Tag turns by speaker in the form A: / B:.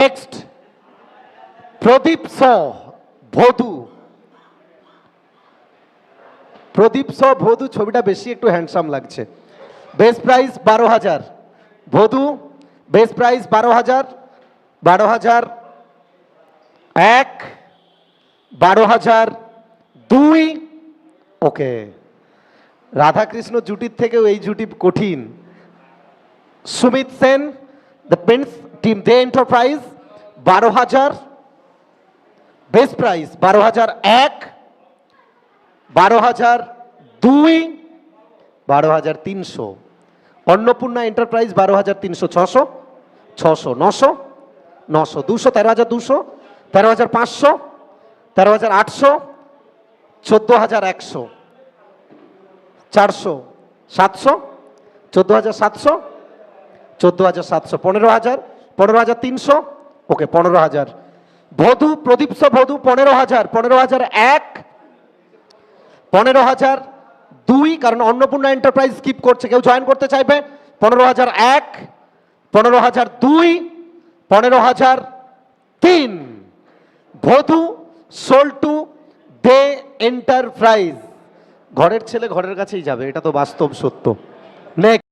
A: Next প্রদীপ স ভদু। প্রদীপ স ভদু ছবিটা বেশি একটু হ্যান্ডসাম লাগছে। Best price 12,000। ভদু বেস্ট প্রাইস 12,000। 12,000 এক, 12,002। ওকে, রাধাকৃষ্ণ জুটির থেকেও এই জুটি কঠিন। Sumit Sen the pens team De enterprise 12,000। Best price 12,001, 12,002, 12,300। Annapurna enterprise 12,300। 600, 600, 900, 900, 200, 13,200, 13,500, 13,800, 14,100, 400, 700, 14,700, 14,700, 15,000, 15,300। ওকে, 15,000। ভদু প্রদীপ স ভদু 15,000, 15,001, 15,002, কারণ অন্নপূর্ণা এন্টারপ্রাইজ স্কিপ করছে, কেউ জয়েন করতে চাইবে। 15,001, 15,002, 15,003। ভদু সোল্ড টু দে এন্টারপ্রাইজ। ঘরের ছেলে ঘরের কাছেই যাবে, এটা তো বাস্তব সত্য। নেক্সট